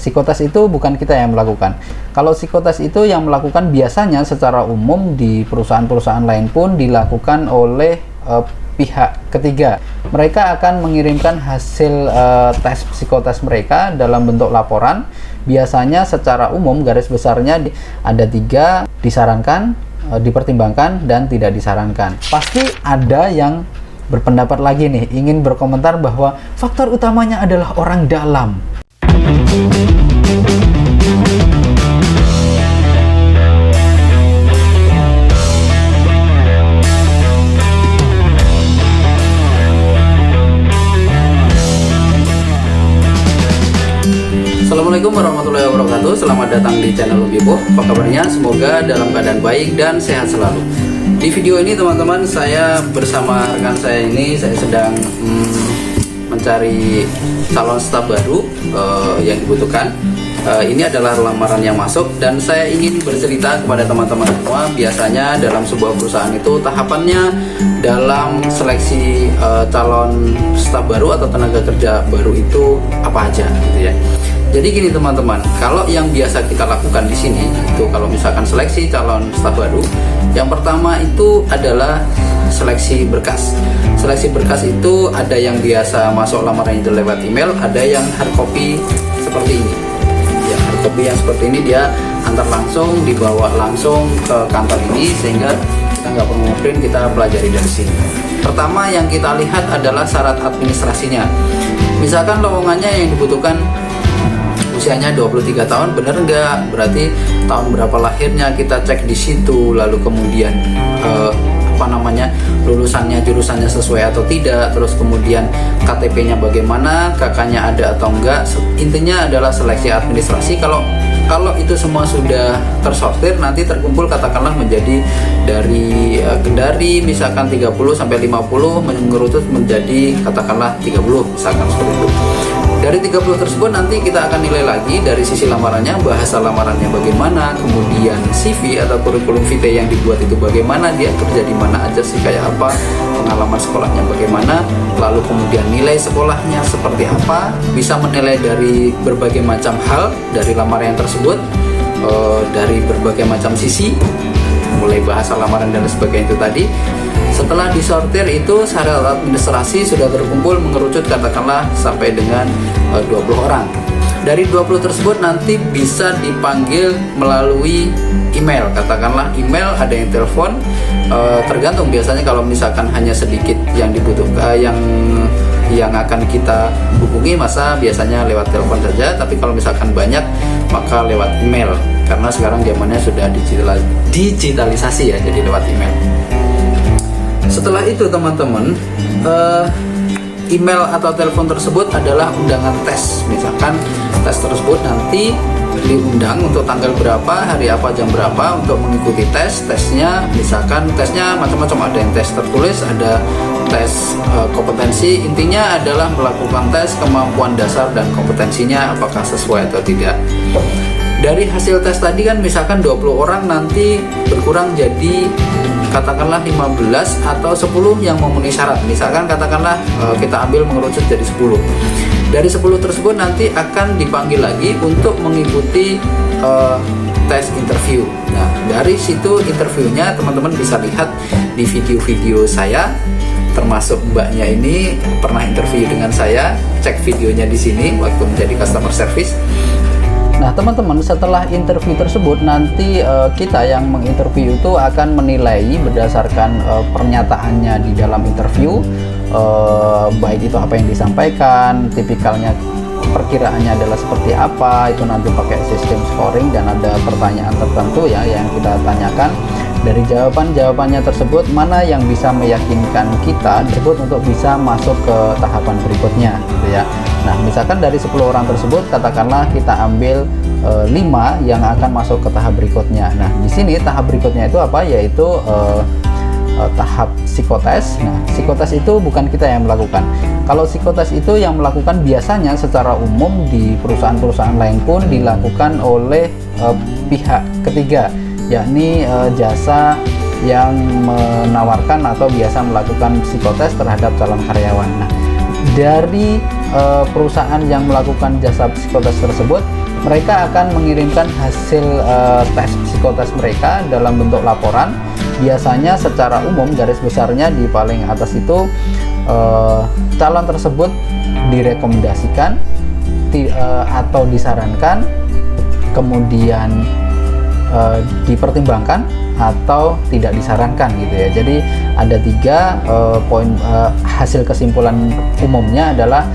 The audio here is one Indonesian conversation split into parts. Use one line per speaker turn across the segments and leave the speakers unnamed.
psikotes itu bukan kita yang melakukan. Kalau psikotes itu yang melakukan biasanya secara umum di perusahaan-perusahaan lain pun dilakukan oleh pihak ketiga. Mereka akan mengirimkan hasil tes psikotes mereka dalam bentuk laporan. Biasanya secara umum garis besarnya ada 3, disarankan, dipertimbangkan, dan tidak disarankan. Pasti ada yang berpendapat lagi nih, ingin berkomentar bahwa faktor utamanya adalah orang dalam. Assalamualaikum warahmatullahi wabarakatuh. Selamat datang di channel Ubibo. Apa kabarnya? Semoga dalam keadaan baik dan sehat selalu. Di video ini teman-teman, saya bersama rekan saya ini, saya sedang mencari calon staf baru yang dibutuhkan. Ini adalah lamaran yang masuk dan saya ingin bercerita kepada teman-teman semua. Biasanya dalam sebuah perusahaan itu tahapannya dalam seleksi calon staf baru atau tenaga kerja baru itu apa aja gitu ya. Jadi gini teman-teman, kalau yang biasa kita lakukan di sini itu kalau misalkan seleksi calon staf baru, yang pertama itu adalah seleksi berkas. Seleksi berkas itu ada yang biasa masuk lamaran itu lewat email, ada yang hard copy seperti ini. Ya, hard copy yang seperti ini dia antar langsung, dibawa langsung ke kantor ini sehingga kita nggak perlu ngeprint, kita pelajari dari sini. Pertama yang kita lihat adalah syarat administrasinya. Misalkan lowongannya yang dibutuhkan usianya 23 tahun, bener nggak? Berarti tahun berapa lahirnya kita cek di situ, lalu kemudian lulusannya, jurusannya sesuai atau tidak, terus kemudian KTP-nya bagaimana, kakaknya ada atau enggak. Intinya adalah seleksi administrasi. Kalau itu semua sudah tersortir, nanti terkumpul katakanlah menjadi dari Kendari misalkan 30 sampai 50 mengerucut menjadi katakanlah 30 misalkan seperti itu. Dari 30 tersebut nanti kita akan nilai lagi dari sisi lamarannya, bahasa lamarannya bagaimana, kemudian CV atau kurikulum vitae yang dibuat itu bagaimana, dia kerja di mana aja sih, kayak apa, pengalaman sekolahnya bagaimana, lalu kemudian nilai sekolahnya seperti apa. Bisa menilai dari berbagai macam hal dari lamaran yang tersebut, dari berbagai macam sisi, mulai bahasa lamaran dan sebagainya itu tadi. Setelah disortir itu syarat administrasi sudah terkumpul mengerucut katakanlah sampai dengan 20 orang. Dari 20 tersebut nanti bisa dipanggil melalui email. Katakanlah email, ada yang telepon, tergantung. Biasanya kalau misalkan hanya sedikit yang dibutuhkan, yang akan kita hubungi, masa biasanya lewat telepon saja. Tapi kalau misalkan banyak, maka lewat email. Karena sekarang zamannya sudah digitalisasi ya, jadi lewat email. Setelah itu teman-teman, email atau telepon tersebut adalah undangan tes. Misalkan tes tersebut nanti diundang untuk tanggal berapa, hari apa, jam berapa untuk mengikuti tes. Tesnya misalkan tesnya macam-macam, ada yang tes tertulis, ada tes kompetensi. Intinya adalah melakukan tes kemampuan dasar dan kompetensinya apakah sesuai atau tidak. Dari hasil tes tadi kan misalkan 20 orang nanti berkurang jadi katakanlah 15 atau 10 yang memenuhi syarat. Misalkan katakanlah kita ambil mengerucut jadi 10. Dari 10 tersebut nanti akan dipanggil lagi untuk mengikuti tes interview. Nah, dari situ interviewnya teman-teman bisa lihat di video-video saya, termasuk mbaknya ini pernah interview dengan saya. Cek videonya di sini waktu menjadi customer service. Nah teman-teman, setelah interview tersebut nanti kita yang menginterview itu akan menilai berdasarkan pernyataannya di dalam interview, baik itu apa yang disampaikan, tipikalnya, perkiraannya adalah seperti apa. Itu nanti pakai sistem scoring dan ada pertanyaan tertentu ya yang kita tanyakan. Dari jawabannya tersebut, mana yang bisa meyakinkan kita tersebut untuk bisa masuk ke tahapan berikutnya gitu ya. Nah misalkan dari 10 orang tersebut katakanlah kita ambil 5 yang akan masuk ke tahap berikutnya. Nah di sini tahap berikutnya itu apa, yaitu tahap psikotes. Nah psikotes itu bukan kita yang melakukan. Kalau psikotes itu yang melakukan biasanya secara umum di perusahaan-perusahaan lain pun dilakukan oleh pihak ketiga, yakni jasa yang menawarkan atau biasa melakukan psikotes terhadap calon karyawan. Nah, dari perusahaan yang melakukan jasa psikotes tersebut mereka akan mengirimkan hasil tes psikotes mereka dalam bentuk laporan. Biasanya secara umum garis besarnya di paling atas itu calon tersebut direkomendasikan atau disarankan, kemudian dipertimbangkan atau tidak disarankan gitu ya. Jadi ada 3 poin hasil kesimpulan umumnya adalah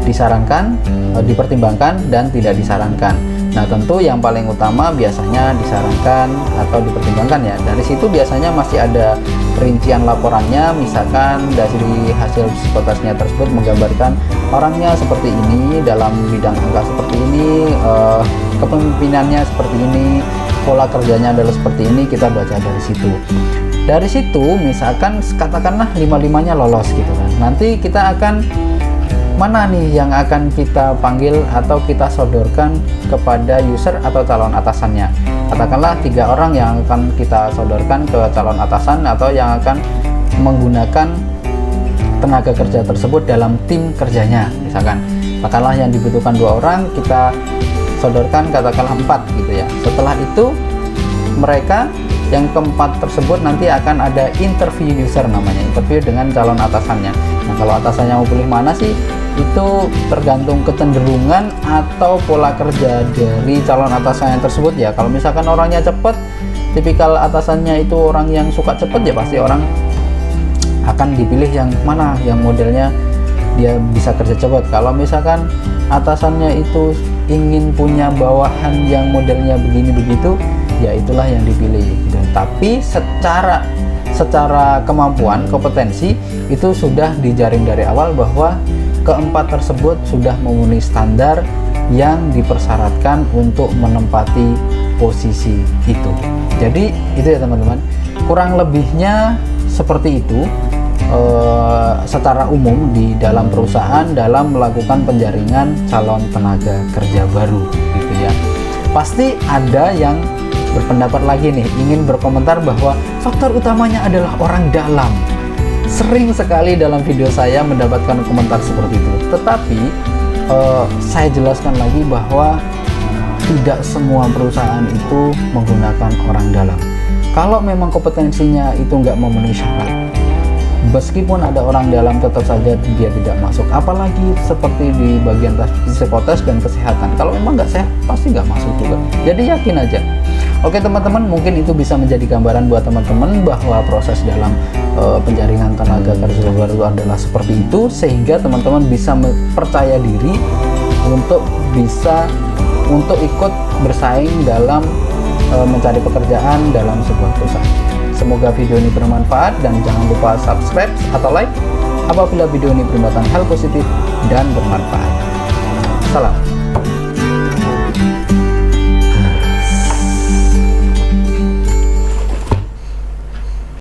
disarankan, dipertimbangkan, dan tidak disarankan. Nah, tentu yang paling utama biasanya disarankan atau dipertimbangkan ya. Dari situ biasanya masih ada rincian laporannya, misalkan dari hasil psikotesnya tersebut menggambarkan orangnya seperti ini, dalam bidang angka seperti ini, kepemimpinannya seperti ini, pola kerjanya adalah seperti ini, kita baca dari situ. Dari situ misalkan katakanlah 5-5-nya lolos gitu kan. Nanti kita akan mana nih yang akan kita panggil atau kita sodorkan kepada user atau calon atasannya. Katakanlah 3 orang yang akan kita sodorkan ke calon atasan atau yang akan menggunakan tenaga kerja tersebut dalam tim kerjanya. Misalkan katakanlah yang dibutuhkan 2 orang, kita sodorkan katakanlah 4 gitu ya. Setelah itu mereka yang keempat tersebut nanti akan ada interview user, namanya interview dengan calon atasannya. Nah, kalau atasannya mau pilih mana sih, itu tergantung kecenderungan atau pola kerja dari calon atasannya tersebut ya. Kalau misalkan orangnya cepet, tipikal atasannya itu orang yang suka cepet, ya pasti orang akan dipilih yang mana, yang modelnya dia bisa kerja cepat. Kalau misalkan atasannya itu ingin punya bawahan yang modelnya begini begitu, ya itulah yang dipilih gitu. Tapi secara kemampuan, kompetensi itu sudah dijaring dari awal bahwa keempat tersebut sudah memenuhi standar yang dipersyaratkan untuk menempati posisi itu. Jadi itu ya teman-teman, kurang lebihnya seperti itu secara umum di dalam perusahaan dalam melakukan penjaringan calon tenaga kerja baru gitu ya. Pasti ada yang berpendapat lagi nih, ingin berkomentar bahwa faktor utamanya adalah orang dalam. Sering sekali dalam video saya mendapatkan komentar seperti itu. Tetapi saya jelaskan lagi bahwa tidak semua perusahaan itu menggunakan orang dalam. Kalau memang kompetensinya itu nggak memenuhi syarat, meskipun ada orang dalam tetap saja dia tidak masuk. Apalagi seperti di bagian psikotes dan kesehatan, kalau memang nggak sehat pasti nggak masuk juga. Jadi yakin aja. Oke teman-teman, mungkin itu bisa menjadi gambaran buat teman-teman bahwa proses dalam penjaringan tenaga kerja baru adalah seperti itu, sehingga teman-teman bisa percaya diri untuk ikut bersaing dalam mencari pekerjaan dalam sebuah perusahaan. Semoga video ini bermanfaat dan jangan lupa subscribe atau like apabila video ini bermuatan hal positif dan bermanfaat. Salam.